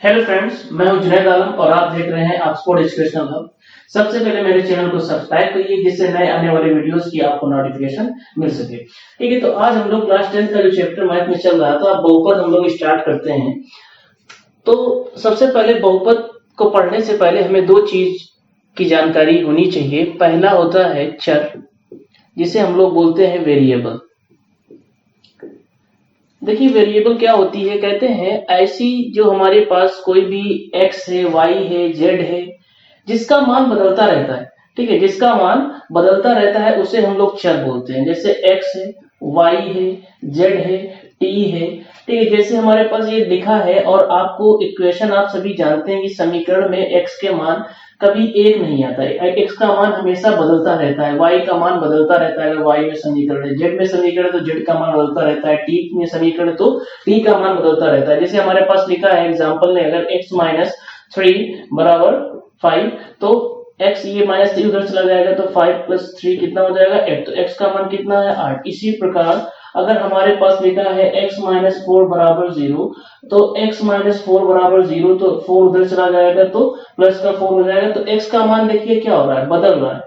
Hello friends, मैं हूं जुनैद आलम और आप देख रहे हैं ऑक्सफोर्ड एजुकेशनल हब। सबसे पहले मेरे चैनल को सब्सक्राइब करिए जिससे नए आने वाले वीडियोस की आपको नोटिफिकेशन मिल सके। ठीक है, तो आज हम लोग क्लास 10 का जो चैप्टर मैथ में चल रहा था, बहुपद हम लोग स्टार्ट करते हैं। तो सबसे पहले बहुपद को पढ़ने से पहले हमें दो चीज की जानकारी होनी चाहिए। पहला होता है चर, जिसे हम लोग बोलते हैं वेरिएबल। देखिए वेरिएबल क्या होती है, कहते हैं ऐसी जो हमारे पास कोई भी x है, y है, z है, जिसका मान बदलता रहता है। ठीक है, जिसका मान बदलता रहता है उसे हम लोग चर बोलते हैं। जैसे x है, y है, z है, t है। ठीक है, जैसे हमारे पास ये लिखा है और आपको इक्वेशन आप सभी जानते हैं कि समीकरण में x के मान कभी एक नहीं आता है। x का मान हमेशा बदलता रहता है, y का मान बदलता रहता है। अगर y में समीकरण है, z में समीकरण है तो z का मान बदलता रहता है, t में समीकरण है तो t का मान बदलता रहता है। जैसे हमारे पास लिखा है एग्जांपल में, अगर x माइनस 3 बराबर 5, तो x ये माइनस 3 उधर चला जाएगा तो 5 प्लस 3 कितना हो जाएगा 8। तो x का मान कितना है 8। इसी प्रकार अगर हमारे पास लिखा है x माइनस 4 बराबर 0, तो x माइनस 4 बराबर 0, तो 4 उधर चला जाएगा तो प्लस का 4 हो जाएगा। तो x का मान देखिए क्या हो रहा है, बदल रहा है।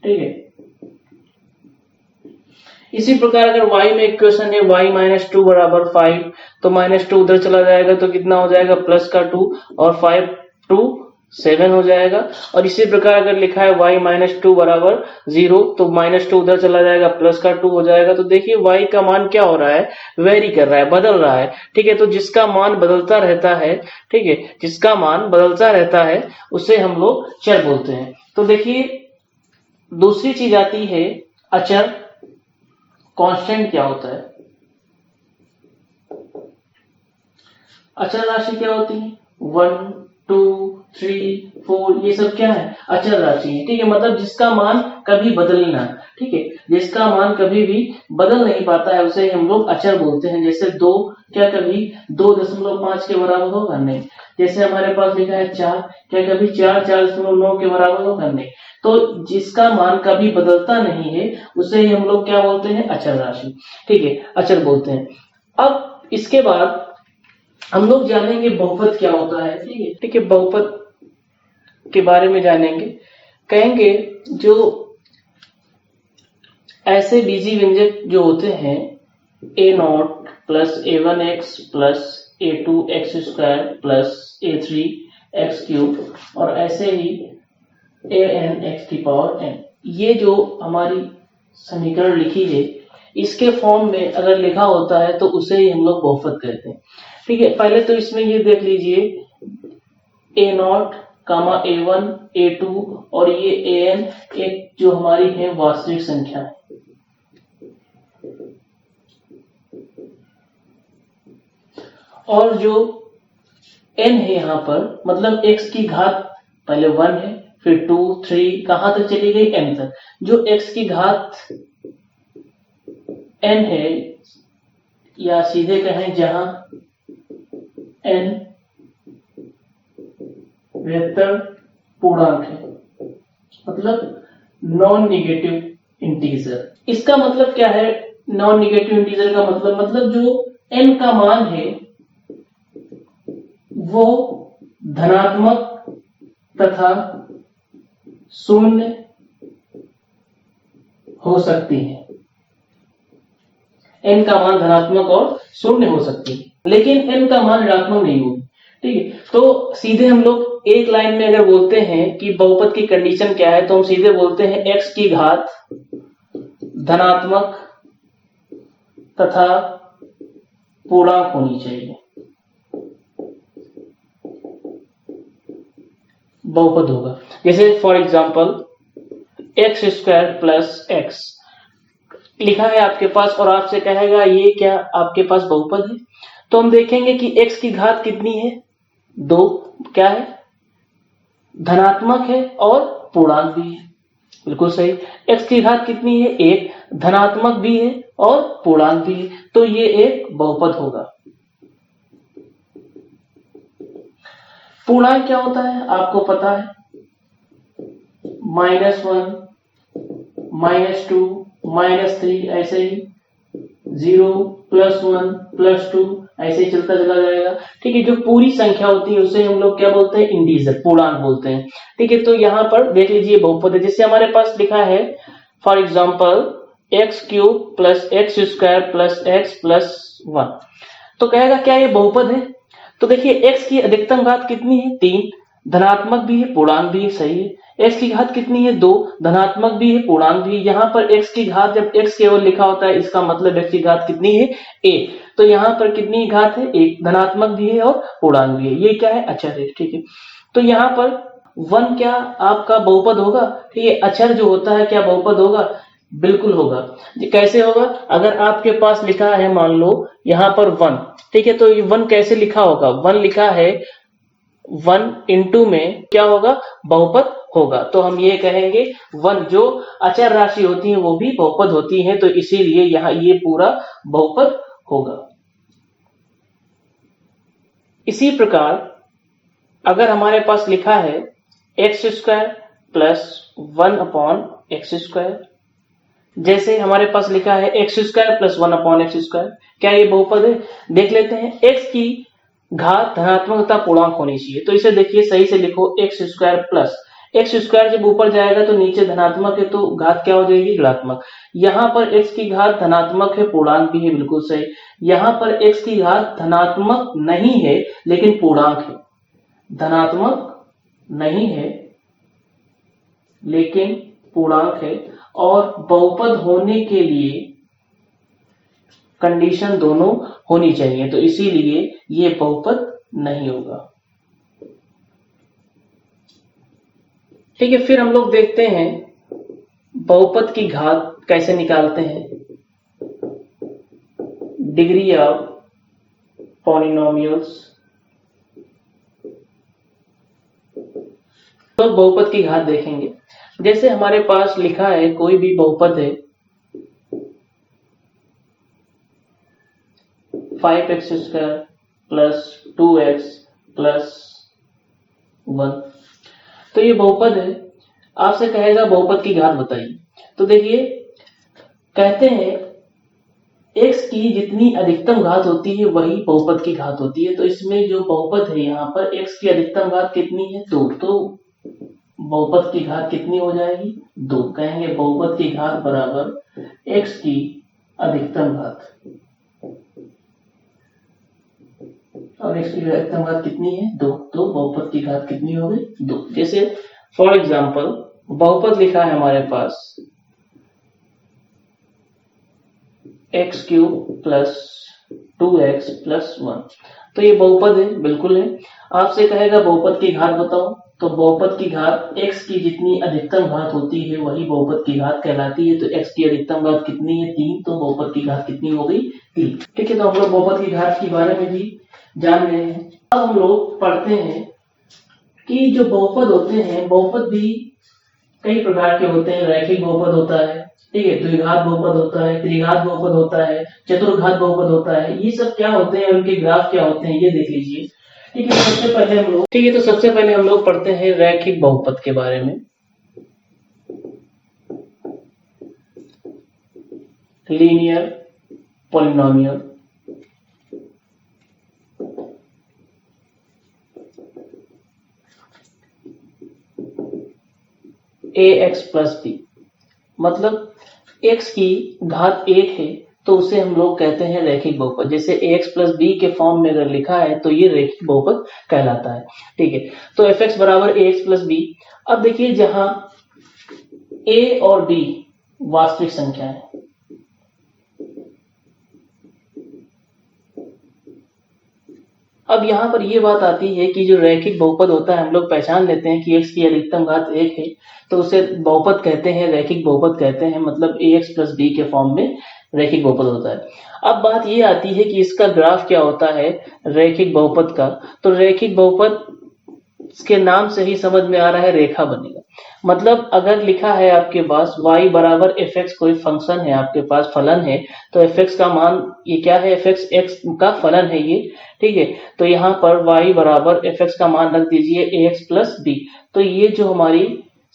ठीक है, इसी प्रकार अगर y में इक्वेशन है y माइनस 2 बराबर 5, तो माइनस 2 उधर चला जाएगा तो कितना हो जाएगा प्लस का 2, और 5 2 7 हो जाएगा। और इसी प्रकार अगर लिखा है y माइनस 2 बराबर 0, तो माइनस 2 उधर चला जाएगा प्लस का 2 हो जाएगा। तो देखिए y का मान क्या हो रहा है, वेरी कर रहा है, बदल रहा है। ठीक है, तो जिसका मान बदलता रहता है, ठीक है, जिसका मान बदलता रहता है उसे हम लोग चर बोलते हैं। तो देखिए दूसरी चीज आती है अचर। कांस्टेंट क्या होता है, अचर राशि क्या होती है, 1 2 3 4, ये सब क्या है, अचर राशि है। ठीक है, मतलब जिसका मान कभी बदलना। ठीक है, जिसका मान कभी भी बदल नहीं पाता है उसे हम लोग अचर बोलते हैं। जैसे 2 क्या कभी 2.5 के बराबर होगा, नहीं। जैसे हमारे पास लिखा है 4, क्या कभी 4 4.9 के बराबर होगा, नहीं। तो जिसका मान कभी बदलता नहीं है उसे हम लोग क्या बोलते हैं, अचर राशि। ठीक है, अचर बोलते हैं। अब इसके बाद हम लोग जानेंगे बहुपद क्या होता है। ठीक है, बहुपद के बारे में जानेंगे। कहेंगे जो ऐसे बीजी व्यंजक जो होते हैं, a0 plus a1x plus a2x square plus a3x cube, और ऐसे ही an x की पावर n, ये जो हमारी समीकरण लिखी है इसके फॉर्म में अगर लिखा होता है तो उसे ही हम लोग बहुपद कहते हैं। ठीक है, पहले तो इसमें ये देख लीजिए a0 कामा a1 a2 और ये an एक जो हमारी है वास्तविक संख्या है। और जो n है यहाँ पर, मतलब x की घात पहले 1 है, फिर 2 3 कहां तक चली गई, n तक। जो x की घात n है, या सीधे कहें जहां n वेक्टर पूर्णांक है, मतलब नॉन निगेटिव इंटीजर। इसका मतलब क्या है, नॉन निगेटिव इंटीजर का मतलब जो n का मान है वो धनात्मक तथा शून्य हो सकती है। n का मान धनात्मक और शून्य हो सकती है, लेकिन n का मान ऋणात्मक नहीं होगी। ठीक है, तो सीधे हम लोग एक लाइन में अगर बोलते हैं कि बहुपद की कंडीशन क्या है, तो हम सीधे बोलते हैं x की घात धनात्मक तथा पूर्णांक होनी चाहिए, बहुपद होगा। जैसे for example x square plus x लिखा है आपके पास और आपसे कहेगा ये क्या आपके पास बहुपद है, तो हम देखेंगे कि x की घात कितनी है, 2, क्या है, धनात्मक है और पूर्णांक भी है। बिल्कुल सही। x की घात कितनी है, 1, धनात्मक भी है और पूर्णांक भी है, तो ये एक बहुपद होगा। पूर्णांक क्या होता है आपको पता है, -1 -2 -3, ऐसे ही 0 +1 +2 ऐसे ही चलता चला जाएगा। ठीक है, जो पूरी संख्या होती है उसे हम लोग क्या बोलते हैं, इंटीजर, पूर्णांक बोलते हैं। ठीक है, तो यहाँ पर देख लीजिए बहुपद है, जिससे हमारे पास लिखा है for example x cube plus x square plus x plus 1। तो कहेगा क्या ये बहुपद है? तो देखिए x की अधिकतम घात कितनी है, 3, धनात्मक भी है पूर्णांक भी है, सही है। x की घात कितनी है, 2, धनात्मक भी है पूर्णांक भी है। यहाँ पर x की घात, जब x केवल लिखा होता है इसका मतलब x की घात कितनी है, a। तो यहाँ पर कितनी घात है, 1, धनात्मक भी है और पूर्णांक भी है। ये क्या है, अचर है। ठीक है, तो यहाँ पर 1 क्या आपका बहुपद होगा? ठीक है, अचर जो होता है क्या बहुपद होगा? बिल्कुल होगा। कैसे होगा? अगर आपके पास लिखा है मान लो यहाँ पर 1, ठीक है, तो ये 1 कैसे लिखा होगा? 1 लिखा है, 1 इंटू में क्या होगा, बहुपद होगा। तो हम ये कहेंगे 1 जो अचर राशि होती है वो भी बहुपद होती है, तो इसीलिए यहाँ ये पूरा बहुपद होगा। इसी प्रकार अगर हमारे पास लिखा है x square plus 1 upon x square, जैसे हमारे पास लिखा है x square plus 1 upon x square, क्या ये बहुपद है? देख लेते हैं। एक्स की घात धनात्मक तथा पूर्णांक होनी चाहिए, तो इसे देखिए सही से लिखो, x square plus x square जब ऊपर जाएगा तो नीचे धनात्मक है, तो घात क्या हो जाएगी, ऋणात्मक। यहाँ पर एक्स की घात धनात्मक है, पूर्णांक भी है, बिल्कुल सही। यहाँ पर एक्स की घात धनात्मक नहीं है लेकिन पूर्णांक है, धनात्मक नहीं है लेकिन पूर्णांक है। और बहुपद होने के लिए कंडीशन दोनों होनी चाहिए, तो इसीलिए ये बहुपद नहीं होगा। ठीक है, फिर हम लोग देखते हैं बहुपद की घात कैसे निकालते हैं। डिग्री ऑफ पॉलिनोमियल्स, तो बहुपद की घात देखेंगे। जैसे हमारे पास लिखा है कोई भी बहुपद है 5x square plus 2x plus 1, तो ये बहुपद है। आपसे कहेगा बहुपद की घात बताइए, तो देखिए कहते हैं x की जितनी अधिकतम घात होती है वही बहुपद की घात होती है। तो इसमें जो बहुपद है यहाँ पर x की अधिकतम घात कितनी है, 2, तो बहुपद की घात कितनी हो जाएगी, 2। कहेंगे बहुपद की घात बराबर x की अधिकतम घात, और x की अधिकतम घात कितनी है, 2, तो बहुपद की घात कितनी हो गई, 2। जैसे फॉर एग्जांपल बहुपद लिखा है हमारे पास x cube plus 2x plus 1, तो ये बहुपद है, बिल्कुल है। आपसे कहेगा बहुपद की घात बताओ, तो बहुपद की घात x की जितनी अधिकतम घात होती है वही बहुपद की घात कहलाती है। तो x की अधिकतम घात कितनी है, 3, तो बहुपद की घात कितनी हो गई, 3। ठीक है, तो हम लोग बहुपद की घात के बारे में भी जान रहे हैं। अब हम लोग पढ़ते हैं कि जो बहुपद होते हैं, बहुपद भी कई प्रकार के होते हैं। रैखिक बहुपद होता है, ठीक है, द्विघात बहुपद होता है, त्रिघात बहुपद होता है, चतुर्घात बहुपद होता है। ये सब क्या होते हैं, उनके ग्राफ क्या होते हैं, ये देख लीजिए। ठीक है, सबसे पहले हम लोग, ठीक है, तो सबसे पहले हम लोग पढ़ते हैं रैखिक बहुपद के बारे में। Linear polynomial, ax plus B, मतलब x की घात 1 है तो उसे हम लोग कहते हैं रैखिक बहुपद। जैसे ax प्लस बी के फॉर्म में अगर लिखा है तो ये रैखिक बहुपद कहलाता है। ठीक है, तो fx बराबर ax प्लस बी। अब देखिए जहां a और b वास्तविक संख्या है, अब यहाँ पर ये बात आती है कि जो रैखिक बहुपद होता है हम लोग पहचान लेते हैं कि x की अधिकतम घात 1 है तो उसे बहुपद कहते हैं, रैखिक बहुपद कहते हैं, मतलब ax प्लस b के फॉर्म में रैखिक बहुपद होता है। अब बात ये आती है कि इसका ग्राफ क्या होता है रैखिक बहुपद का। तो रैखिक बहुपद के नाम से ही समझ में आ रहा है रेखा बनेगा। मतलब अगर लिखा है आपके पास y बराबर fx, कोई फंक्शन है आपके पास, फलन है, तो fx का मान ये क्या है, fx x का फलन है ये। ठीक है, तो यहाँ पर y बराबर fx का मान रख दीजिए ax प्लस b। तो ये जो हमारी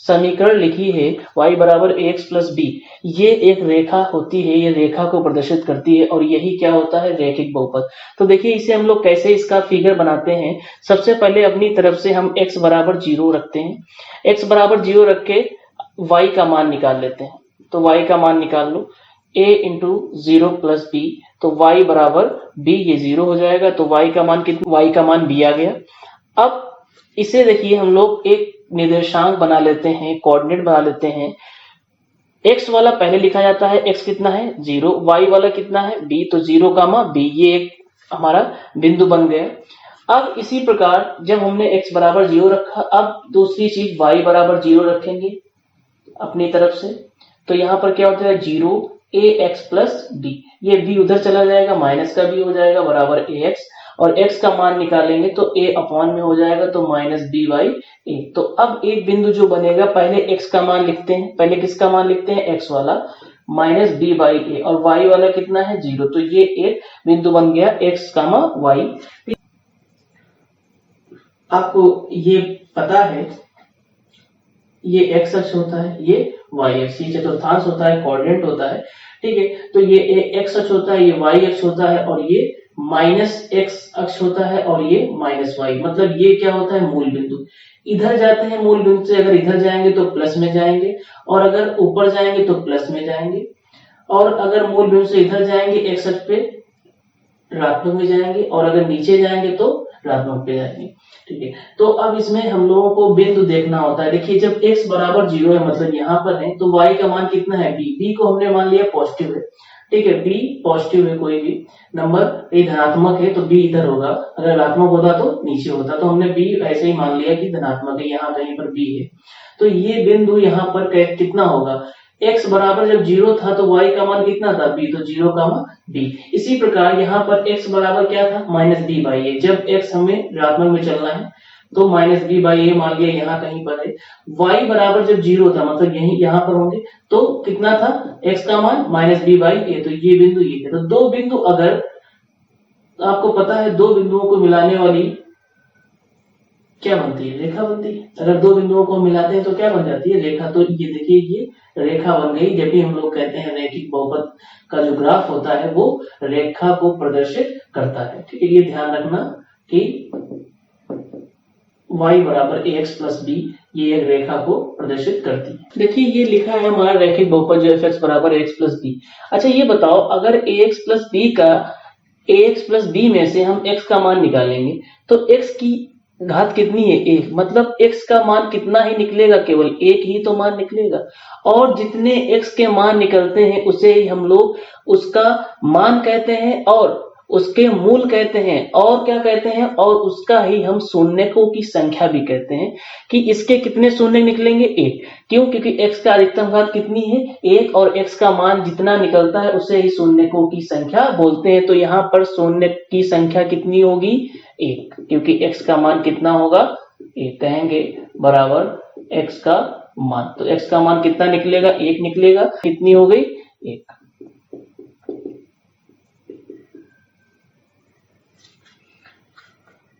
समीकरण लिखी है y बराबर ax प्लस बी, ये एक रेखा होती है, ये रेखा को प्रदर्शित करती है और यही क्या होता है, रैखिक बहुपद। तो देखिए इसे हम लोग कैसे इसका फिगर बनाते हैं। सबसे पहले अपनी तरफ से हम x बराबर 0 रखते हैं, x बराबर 0 रख के y का मान निकाल लेते हैं। तो y का मान निकाल लो, a इंटू 0 प्लस बी, तो y बराबर b, ये 0 हो जाएगा, तो y का मान कितना, y का मान b आ गया। अब इसे देखिए हम लोग एक निर्देशांक बना लेते हैं, कोऑर्डिनेट बना लेते हैं। x वाला पहले लिखा जाता है, x कितना है 0, y वाला कितना है b, तो 0 कामा b, ये एक हमारा बिंदु बन गया। अब इसी प्रकार जब हमने x बराबर 0 रखा, अब दूसरी चीज y बराबर 0 रखेंगे अपनी तरफ से, तो यहां पर क्या होता है 0 ax प्लस b, ये b उधर चला जाएगा, माइनस का b हो जाएगा बराबर ax, और x का मान निकालेंगे तो a अपॉन में हो जाएगा, तो माइनस b बाई a। तो अब एक बिंदु जो बनेगा, पहले x का मान लिखते हैं, पहले किसका मान लिखते हैं, x वाला, माइनस b बाई a, और y वाला कितना है 0, तो ये एक बिंदु बन गया x कामा y। आपको ये पता है ये x अक्ष होता है, ये y अक्ष, ये चतुर्थांश होता है, कोऑर्डिनेट होता है, ठीक है। तो ये x अक्ष होता है, ये y अक्ष होता है, और ये माइनस x अक्ष होता है, और ये माइनस y, मतलब ये क्या होता है, मूल बिंदु। इधर जाते हैं मूल बिंदु से, अगर इधर जाएंगे तो प्लस में जाएंगे, और अगर ऊपर जाएंगे तो प्लस में जाएंगे, और अगर मूल बिंदु से इधर जाएंगे x अक्ष पे ऋणात्मक में जाएंगे, और अगर नीचे जाएंगे तो ऋणात्मक पे जाएंगे, ठीक है। तो अब इसमें हम लोगों को बिंदु देखना होता है। देखिए जब x बराबर 0 है, मतलब यहाँ पर है, तो y का मान कितना है b, b को हमने मान लिया पॉजिटिव है, ठीक है, b पॉजिटिव है, कोई भी नंबर ये धनात्मक है तो b इधर होगा, अगर ऋणात्मक होता तो नीचे होता, तो हमने b ऐसे ही मान लिया कि धनात्मक है, यहाँ कहीं पर b है। तो ये बिंदु यहाँ पर कितना होगा, x बराबर जब 0 था तो y का मान कितना था b, तो 0 कामा b। इसी प्रकार यहाँ पर x बराबर क्या था, माइनस b बाई ए, जब x हमें ऋणात्मक में चलना है तो माइनस b बाई ए मान लिया, यहाँ कहीं पर है। y बराबर जब 0 था, मतलब यही यहाँ पर होंगे, तो कितना था x का मान माइनस b बाई ए, तो ये बिंदु ये है। तो दो बिंदु, अगर आपको पता है दो बिंदुओं को मिलाने वाली क्या बनती है, रेखा बनती है। अगर दो बिंदुओं को मिलाते हैं तो क्या बन जाती है, रेखा। तो ये देखिए ये रेखा बन गई। जब भी हम लोग कहते हैं रैखिक बहुपद का जो ग्राफ होता है वो रेखा को प्रदर्शित करता है, ठीक है। ये ध्यान रखना कि y बराबर ax प्लस b, ये एक रेखा को प्रदर्शित करती है। देखिए ये लिखा है हमारा रैखिक बहुपद जो fx बराबर ax प्लस b। अच्छा ये बताओ, अगर ax प्लस b का ax प्लस b में से हम x का मान निकालेंगे तो x की घात कितनी है, एक, मतलब x का मान कितना ही निकलेगा, केवल एक ही तो मान निकलेगा, और जितने x के मान निकलते हैं उसे ही हम लोग उसका मान कहते हैं और उसके मूल कहते हैं, और क्या कहते हैं, और उसका ही हम शून्यकों की संख्या भी कहते हैं कि इसके कितने शून्य निकलेंगे, एक। क्यों, क्योंकि x का अधिकतम घात कितनी है, एक, और x का मान जितना निकलता है उसे ही शून्यकों की संख्या बोलते हैं। तो यहाँ पर शून्य की संख्या कितनी होगी, एक, क्योंकि x का मान कितना होगा, एक, कहेंगे बराबर x का मान। तो x का मान कितना निकलेगा, एक निकलेगा, कितनी हो गई, एक।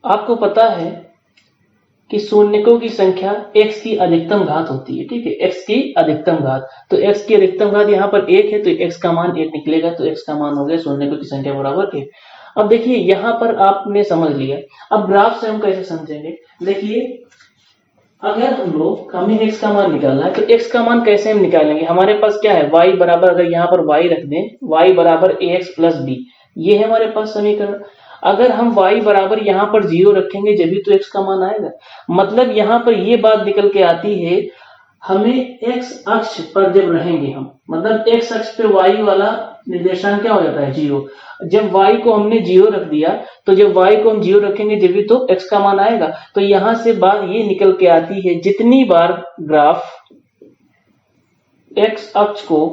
आपको पता है कि शून्यकों की संख्या x की अधिकतम घात होती है, ठीक है, x की अधिकतम घात। तो x की अधिकतम घात यहाँ पर एक है, तो x का मान एक निकलेगा, तो x का मान हो गया शून्यकों की संख्या बराबर एक। अब देखिए यहाँ पर आपने समझ लिया। अब ग्राफ से हम कैसे समझेंगे, देखिए अगर हम लोग हमें x का मान निकालना है तो x का मान कैसे हम निकालेंगे। हमारे पास क्या है, y बराबर, अगर यहाँ पर y रख दें, y बराबर ax प्लस b, ये है हमारे पास समीकरण। अगर हम y बराबर यहाँ पर 0 रखेंगे जब भी तो x का मान आएगा। मतलब यहाँ पर ये बात निकल के आती है, हमें x अक्ष पर जब रहेंगे हम, मतलब x अक्ष पे y वाला निर्देशांक क्या हो जाता है, 0। जब y को हमने 0 रख दिया, तो जब y को हम 0 रखेंगे जब भी तो x का मान आएगा। तो यहां से बात ये निकल के आती है, जितनी बार ग्राफ x अक्ष को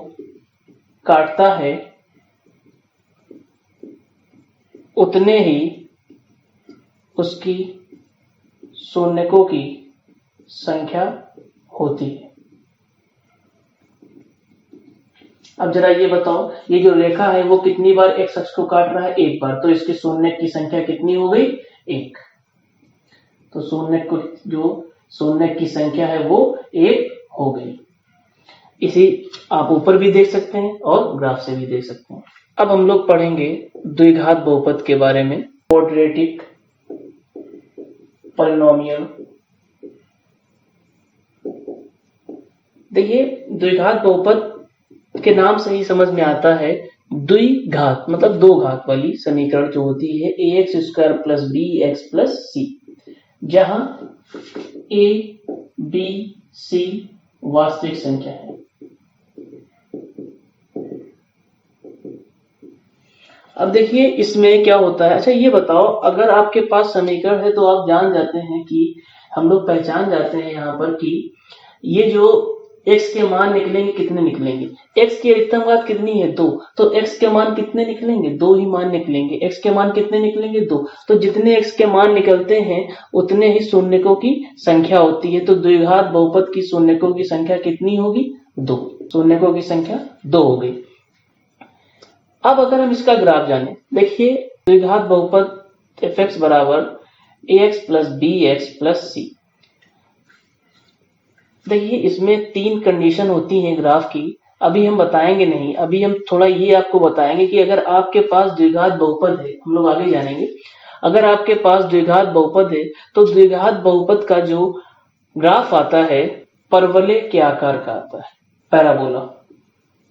काटता है उतने ही उसकी शून्यकों की संख्या होती है। अब जरा ये बताओ, ये जो रेखा है वो कितनी बार x अक्ष को काट रहा है, एक बार, तो इसके शून्य की संख्या कितनी हो गई, एक। तो शून्य की संख्या है वो एक हो गई। इसे आप ऊपर भी देख सकते हैं और ग्राफ से भी देख सकते हैं। अब हम लोग पढ़ेंगे द्विघात बहुपद के बारे में, क्वाड्रेटिक पॉलिनोमियल। देखिए, द्विघात बहुपद के नाम से ही समझ में आता है, द्विघात मतलब दो घात वाली समीकरण जो होती है ax square plus b x plus c, जहां a b c वास्तविक संख्या है। अब देखिए इसमें क्या होता है। अच्छा ये बताओ, अगर आपके पास समीकरण है तो आप जान जाते हैं कि हम लोग पहचान जाते हैं यहाँ पर कि ये जो x के मान निकलेंगे कितने निकलेंगे, x की अधिकतम घात कितनी है 2, तो x के मान कितने निकलेंगे, 2 ही मान निकलेंगे। x के मान कितने निकलेंगे 2, तो जितने x के मान निकलते हैं उतने ही शून्यकों की संख्या होती है। तो द्विघात बहुपद की शून्यकों की संख्या कितनी होगी, 2। शून्यकों की संख्या 2 हो गई। अब अगर हम इसका ग्राफ जाने, देखिए द्विघात बहुपद f(x) बराबर ax plus b x plus c. देखिए इसमें 3 कंडीशन होती हैं ग्राफ की, अभी हम बताएंगे नहीं, अभी हम थोड़ा ये आपको बताएंगे कि अगर आपके पास द्विघात बहुपद है, हम लोग आगे जानेंगे, अगर आपके पास द्विघात बहुपद है तो द्विघात बहुपद का जो ग्राफ आता है परवलय के आकार का आता है, पैराबोला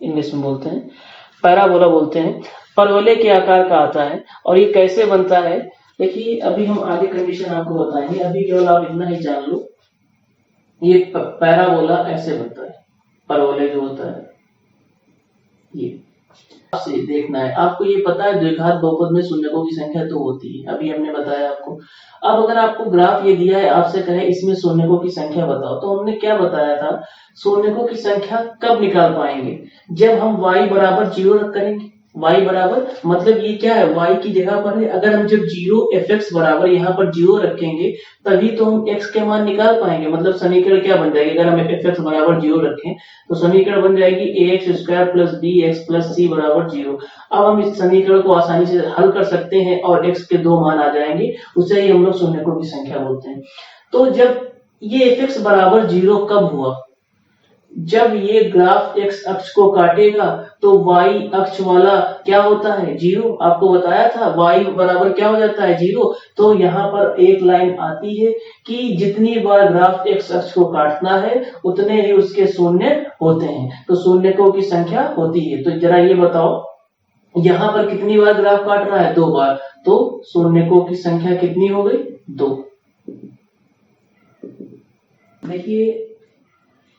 इंग्लिश में बोलते हैं, पैराबोला बोलते हैं, परवलय के आकार का आता है। और ये कैसे बनता है, देखिए अभी हम आगे कंडीशन आपको बताएंगे, अभी केवल आप इतना ही जान लो, ये पैराबोला ऐसे बनता है, परवलय जो होता है ये से देखना है। आपको ये पता है द्विघात बहुपद में शून्यकों की संख्या तो होती है, अभी हमने बताया आपको। अब अगर आपको ग्राफ ये दिया है, आपसे कहे इसमें शून्यकों की संख्या बताओ, तो हमने क्या बताया था, शून्यकों की संख्या कब निकाल पाएंगे, जब हम y बराबर 0 रख करेंगे। y बराबर मतलब ये क्या है, y की जगह पर है, अगर हम जब 0 fx बराबर यहाँ पर 0 रखेंगे तभी तो हम x के मान निकाल पाएंगे। मतलब समीकरण क्या बन जाएगी, अगर हम fx बराबर 0 रखें तो समीकरण बन जाएगी ax square plus b x plus c बराबर 0। अब हम इस समीकरण को आसानी से हल कर सकते हैं और x के 2 मान आ जाएंगे, उसे ही हम लोग शून्यकों की संख्या बोलते हैं। तो जब ये fx बराबर 0 कब हुआ, जब ये ग्राफ x अक्ष को काटेगा तो y अक्ष वाला क्या होता है, 0। आपको बताया था y बराबर क्या हो जाता है, 0। तो यहाँ पर एक लाइन आती है कि जितनी बार ग्राफ x अक्ष को काटना है उतने ही उसके शून्य होते हैं, तो शून्यकों की संख्या होती है। तो जरा ये बताओ, यहाँ पर कितनी बार ग्राफ काट रहा है, 2 बार, तो शून्यकों की संख्या कितनी हो गई, 2। देखिए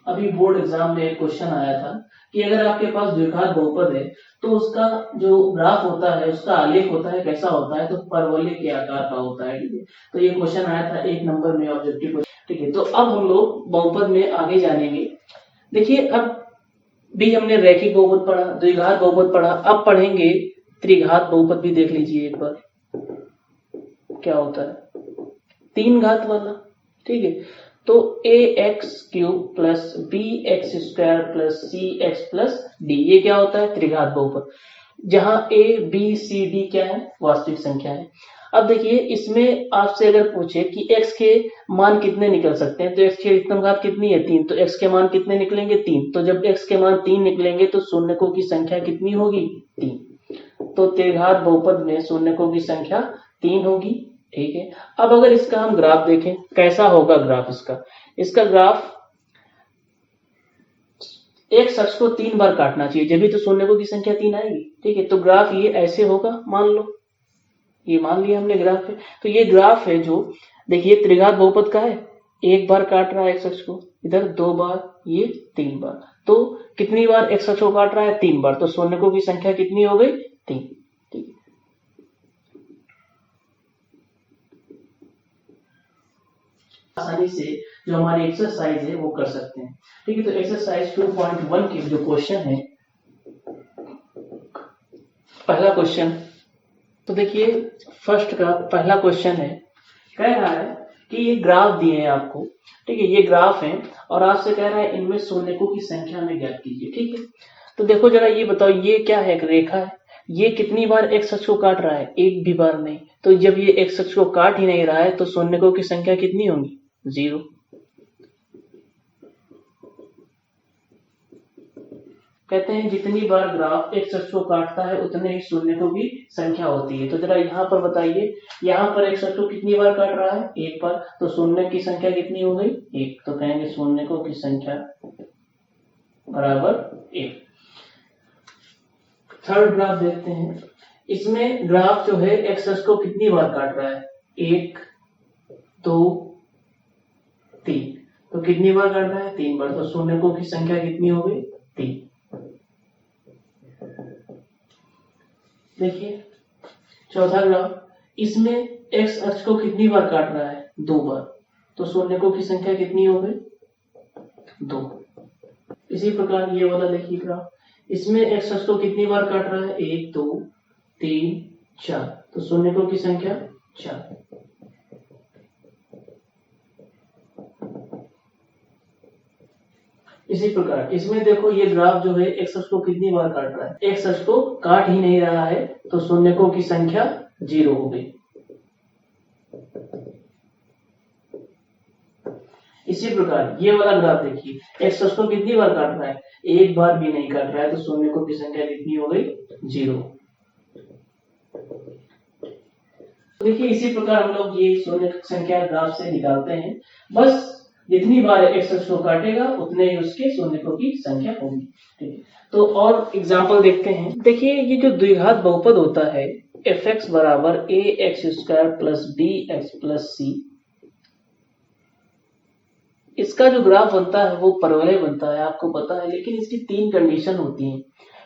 अभी बोर्ड एग्जाम में एक क्वेश्चन आया था कि अगर आपके पास द्विघात बहुपद है तो उसका जो ग्राफ होता है, उसका आलेख होता है, कैसा होता है, तो परवलय के आकार का होता है। ठीक है, तो ये क्वेश्चन आया था 1 नंबर में ऑब्जेक्टिव क्वेश्चन। ठीक है, तो अब हम लोग बहुपद में आगे जानेंगे। देखिए अब भी हमने रैखिक बहुपद पढ़ा, द्विघात बहुपद पढ़ा, अब पढ़ेंगे त्रिघात बहुपद भी। देख लीजिए एक बार क्या होता है, 3 घात वाला। ठीक है, तो ax cube plus b x square plus c x plus d, ये क्या होता है, त्रिघात बहुपद, जहां a b c d क्या है, वास्तविक संख्या है। अब देखिए इसमें आपसे अगर पूछे कि x के मान कितने निकल सकते हैं, तो x की अधिकतम घात कितनी है, 3, तो x के मान कितने निकलेंगे, 3। तो जब x के मान 3 निकलेंगे तो शून्यकों की संख्या कितनी होगी, 3। तो त्रिघात बहुपद में शून्यकों की संख्या 3 होगी। ठीक है, अब अगर इसका हम ग्राफ देखें, कैसा होगा ग्राफ इसका ग्राफ एक अक्ष को 3 बार काटना चाहिए, जब भी तो शून्यकों की संख्या 3 आएगी। ठीक है, तो ग्राफ ये ऐसे होगा, मान लो ये मान लिया हमने ग्राफ है। तो ये ग्राफ है जो, देखिए त्रिघात बहुपद का है, 1 बार काट रहा है एक्स अक्ष को, इधर 2 बार, ये 3 बार, तो कितनी बार एक्स अक्ष को काट रहा है, 3 बार, तो शून्यकों की संख्या कितनी हो गई, 3। आसानी से जो हमारी एक्सरसाइज है वो कर सकते हैं। ठीक है, तो एक्सरसाइज 2.1 के जो क्वेश्चन है, पहला क्वेश्चन, तो देखिए फर्स्ट का पहला क्वेश्चन है, कह रहा है कि ये ग्राफ दिए हैं आपको। ठीक है, ये ग्राफ है और आपसे कह रहा है इनमें शून्यकों की संख्या में ज्ञात कीजिए। ठीक है, तो देखो जरा ये बताओ, ये क्या है, एक रेखा है, ये कितनी बार एक्स अक्ष को काट रहा है, एक भी बार नहीं। तो जब ये एक्स अक्ष को काट ही नहीं रहा है तो शून्यकों की संख्या कितनी होगी, 0। कहते हैं जितनी बार ग्राफ एक्स अक्ष को काटता है उतने ही शून्यकों की संख्या होती है। तो जरा यहाँ पर बताइए, यहाँ पर एक्स अक्ष को कितनी बार काट रहा है? एक बार। तो शून्य की संख्या कितनी हो गई? एक। तो कहेंगे शून्यकों की संख्या बराबर एक। थर्ड ग्राफ देखते हैं। इसमें ग्राफ जो है एक्स अक्ष को कितनी बार काट रहा है? एक, दो, तीन। तो कितनी बार काट रहा है? तीन बार। तो शून्यकों की संख्या कितनी हो गई? तीन। देखिए चौथा ग्राफ, इसमें एक्स अक्ष को कितनी बार काट रहा है? दो बार। तो शून्यकों की संख्या कितनी हो गई? दो। इसी प्रकार ये वाला देखिए ग्राफ, इसमें एक्स अक्ष को कितनी बार काट रहा है? एक, दो, तीन, चार। तो शून्यकों की संख्या चार। इसी प्रकार इसमें देखो ये ग्राफ जो है एक्स अक्ष को कितनी बार काट रहा है? एक्स अक्ष को काट ही नहीं रहा है, तो शून्यकों की संख्या जीरो हो गई। इसी प्रकार ये वाला ग्राफ देखिए, एक्स अक्ष को कितनी बार काट रहा है? एक बार भी नहीं काट रहा है, तो शून्यकों की संख्या कितनी हो गई? जीरो। देखिए इसी प्रकार हम लोग ये शून्य संख्या ग्राफ से निकालते हैं। बस जितनी बार एक्स अक्ष को काटेगा उतने ही उसके शून्यकों की संख्या होगी। ठीक है, तो और एग्जांपल देखते हैं। देखिए ये जो द्विघात बहुपद होता है एफ एक्स बराबर a x square plus b x plus c, इसका जो ग्राफ बनता है वो परवलय बनता है, आपको पता है। लेकिन इसकी तीन कंडीशन होती हैं।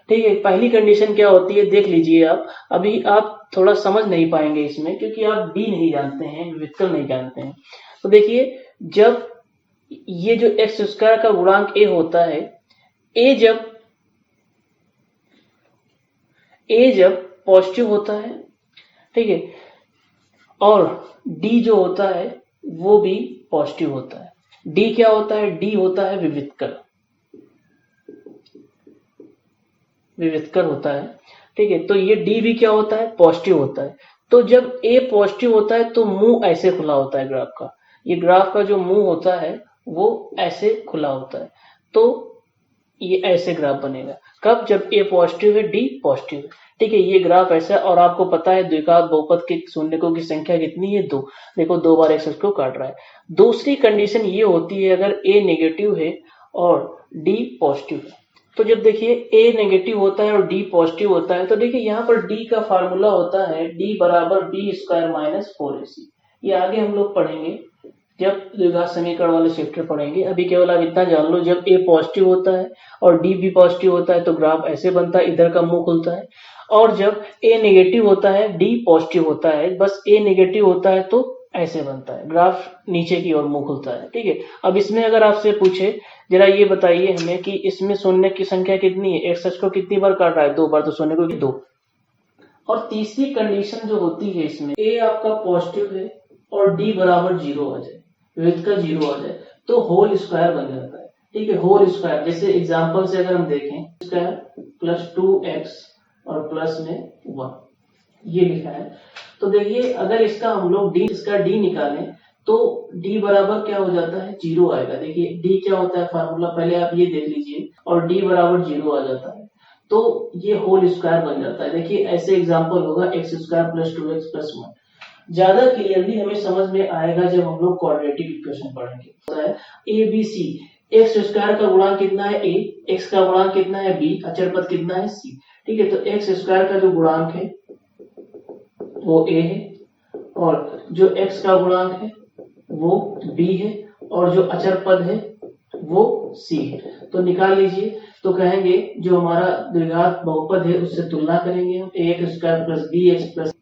ठीक है, पहली कंडीशन क्या होती है देख लीजिए आप। अभी आप थोड़ा समझ नहीं पाएंगे इसमें, क्योंकि आप डी नहीं जानते हैं, विकल्प नहीं जानते हैं। तो देखिए जब ये जो एक्स स्क्वायर का गुणांक ए होता है, ए जब पॉजिटिव होता है, ठीक है, और डी जो होता है वो भी पॉजिटिव होता है। डी क्या होता है? डी होता है विवितकर होता है। ठीक है, तो ये डी भी क्या होता है? पॉजिटिव होता है। तो जब ए पॉजिटिव होता है तो मुंह ऐसे खुला होता है ग्राफ का। ये ग्राफ का जो मुंह होता है वो ऐसे खुला होता है, तो ये ऐसे ग्राफ बनेगा। कब? जब ए पॉजिटिव है, डी पॉजिटिव है। ठीक है, ये ग्राफ ऐसा है। और आपको पता है द्विघात बहुपद के शून्यकों की संख्या कितनी है? दो। देखो दो बार एक्स को काट रहा है। दूसरी कंडीशन ये होती है अगर ए नेगेटिव है और डी पॉजिटिव है। तो जब देखिए ए नेगेटिव होता है और डी पॉजिटिव होता है, तो देखिए यहाँ पर डी का फार्मूला होता है डी बराबर बी स्क्वायर माइनस 4ac। ये आगे हम लोग पढ़ेंगे जब द्विघात समीकरण वाले चैप्टर पढ़ेंगे। अभी केवल आप इतना जान लो, जब ए पॉजिटिव होता है और डी भी पॉजिटिव होता है तो ग्राफ ऐसे बनता है, इधर का मुंह खुलता है। और जब ए नेगेटिव होता है, डी पॉजिटिव होता है, बस ए नेगेटिव होता है तो ऐसे बनता है, ग्राफ नीचे की ओर मुंह खुलता है। ठीक है, अब इसमें अगर आपसे पूछे जरा ये बताइए हमें कि इसमें शून्य की संख्या कितनी है? एक्स अक्ष को कितनी बार काट रहा है? दो बार। तो शून्य को दो। और तीसरी कंडीशन जो होती है इसमें, ए आपका पॉजिटिव है और डी बराबर जीरो आ जाए, विविध का जीरो आ जाए, तो होल स्क्वायर बन जाता है। ठीक है, होल स्क्वायर जैसे एग्जांपल से अगर हम देखें, स्क्वायर प्लस 2x और प्लस में 1 ये लिखा है। तो देखिए अगर इसका हम लोग इसका डी निकालें तो डी बराबर क्या हो जाता है? जीरो आएगा। देखिए डी क्या होता है फार्मूला, पहले आप ये देख लीजिए, और डी बराबर जीरो आ जाता है, तो ये होल स्क्वायर बन जाता है। देखिए ऐसे एग्जांपल होगा x square plus 2x plus 1। ज्यादा क्लियरली हमें समझ में आएगा जब हम लोग क्वाड्रेटिक इक्वेशन पढ़ेंगे। A B C, X square का गुणांक कितना है? ए, एक्स का गुणांक कितना है? बी, अचर पद कितना है? सी। ठीक है, तो एक्स स्क्वायर का जो गुणांक है वो ए है, और जो एक्स का गुणांक है वो बी है, और जो अचर पद है वो सी है। तो निकाल लीजिए। तो कहेंगे जो हमारा द्विघात बहुपद है उससे तुलना करेंगे हम, a x square plus b x plus,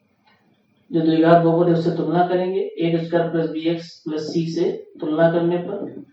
जो द्विघात बहुपद है उससे तुलना करेंगे, a square plus b x plus c से तुलना करने पर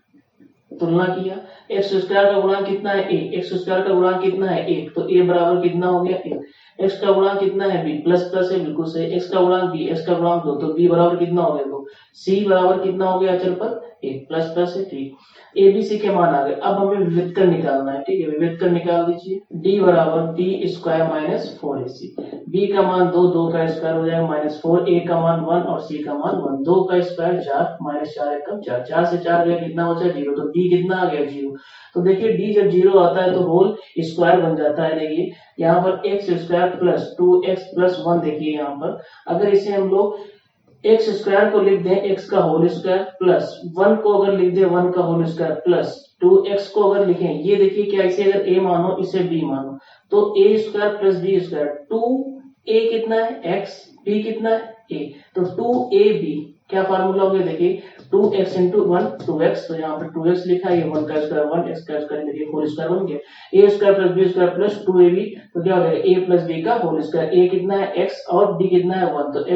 तुलना किया। एक्स स्क्वायर का गुणांक कितना है? ए, एक्स स्क्वायर का गुणांक कितना है? 1, तो ए बराबर कितना हो गया? 1। एक्स का गुणांक कितना है? बी, प्लस प्लस है बिल्कुल सही। एक्स का गुणांक बी, एक्स का गुणांक 2, तो बी बराबर कितना हो गया? 2। सी बराबर कितना हो गया अचर पर 1 प्लस प्लस है, ठीक। ए बी सी के मान आ गए। अब हमें विविधकर निकालना है, ठीक है। विविधकर निकाल दीजिए। डी बराबर D square minus 4ac। B का मान 2, 2 का स्क्वायर हो जाएगा माइनस 4, ए का मान 1 और सी का मान 1। 2 का स्क्वायर 4 माइनस 4 एकम 4, 4 से 4 गया कितना बचा 0, तो डी कितना आ गया 0। तो देखिए डी जब 0 आता है तो होल स्क्वायर बन जाता है। देखिए यहाँ पर x square plus 2x plus 1, देखिए यहाँ पर अगर इसे हम लोग एक्स स्क्वायर को लिख दें एक्स का होल स्क्वायर प्लस 1 को अगर लिख दें 1 का होल स्क्वायर प्लस 2x को अगर लिखें, ये देखिए क्या इसे अगर a मानो इसे b मानो तो a square plus b square 2a कितना है x, b कितना है a, तो 2ab क्या फार्मूला हो गया देखिए 2x इंटू 1 2x, तो यहाँ पर 2x लिखा है, ये 1 का स्क्वायर 1 x का स्क्वायर देखिए होल स्क्वायर बन गया। a square plus b square plus 2ab, तो क्या हो जाएगा a प्लस b का होल स्क्वायर, a कितना है x और b कितना है 1, तो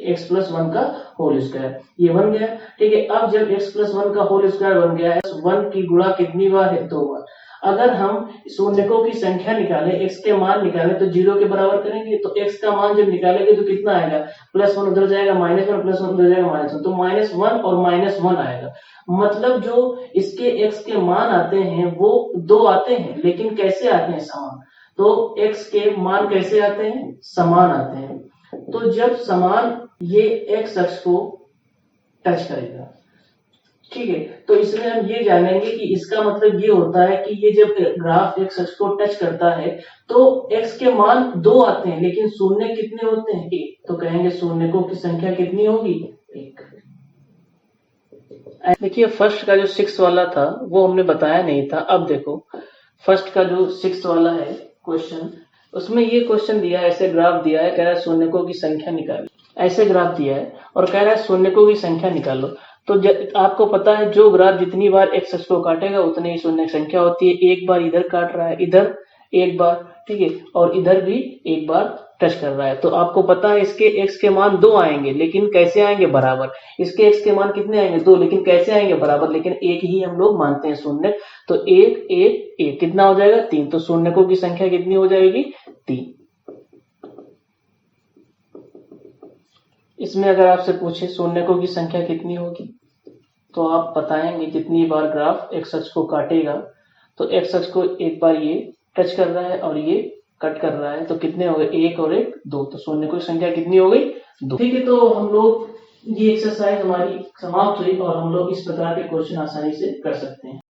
x प्लस 1 का होल स्क्वायर ये बन गया, ठीक है। अब जब x प्लस 1 का होल स्क्वायर बन गया है, 1 की गुणा कितनी बार है 2 बार। अगर हम शून्यकों की संख्या निकालें, x के मान निकालें तो 0 के बराबर करेंगे, तो x का मान जब निकालेंगे तो कितना आएगा, प्लस 1 उधर जाएगा माइनस 1, प्लस 1 उधर जाएगा माइनस 1, तो माइनस 1 और माइनस 1 आएगा। मतलब जो इसके x के मान आते हैं वो 2 आते हैं, लेकिन कैसे आते हैं समान, तो x के मान कैसे आते हैं समान आते हैं। तो जब समान ये x अक्ष को टच करेगा, ठीक है, तो इसमें हम ये जानेंगे कि इसका मतलब ये होता है कि ये जब ग्राफ x अक्ष को टच करता है तो x के मान 2 आते हैं, लेकिन शून्य कितने होते हैं 1, तो कहेंगे शून्यकों की संख्या कितनी होगी 1। देखिए फर्स्ट का जो 6 वाला था वो हमने बताया नहीं था। अब देखो फर्स्ट का जो 6 वाला है क्वेश्चन, उसमें ये क्वेश्चन दिया है, ऐसे ग्राफ दिया है, कह रहा है शून्यकों की संख्या निकालो, ऐसे ग्राफ दिया है और कह रहा है शून्यकों की संख्या निकालो। तो आपको पता है जो ग्राफ जितनी बार एक्स अक्ष को काटेगा उतनी ही शून्य की संख्या होती है। एक बार इधर काट रहा है, इधर एक बार, ठीक है, और इधर भी एक बार टच कर रहा है, तो आपको पता है इसके x के मान 2 आएंगे, लेकिन कैसे आएंगे बराबर। इसके x के मान कितने आएंगे 2, लेकिन कैसे आएंगे बराबर, लेकिन एक ही हम लोग मानते हैं शून्य, तो 1 1 1 कितना हो जाएगा 3, तो शून्यकों की संख्या कितनी हो जाएगी 3। इसमें अगर आपसे पूछे शून्यकों की संख्या कितनी होगी तो आप बताएंगे जितनी बार ग्राफ एक्स अक्ष को काटेगा, तो एक्स अक्ष को एक बार ये टच कर रहा है और ये कट कर रहा है, तो कितने हो गए 1 और 1 2, तो शून्यकों की संख्या कितनी हो गई 2। ठीक है, तो हम लोग ये एक्सरसाइज हमारी समाप्त हुई और हम लोग इस प्रकार के क्वेश्चन आसानी से कर सकते हैं।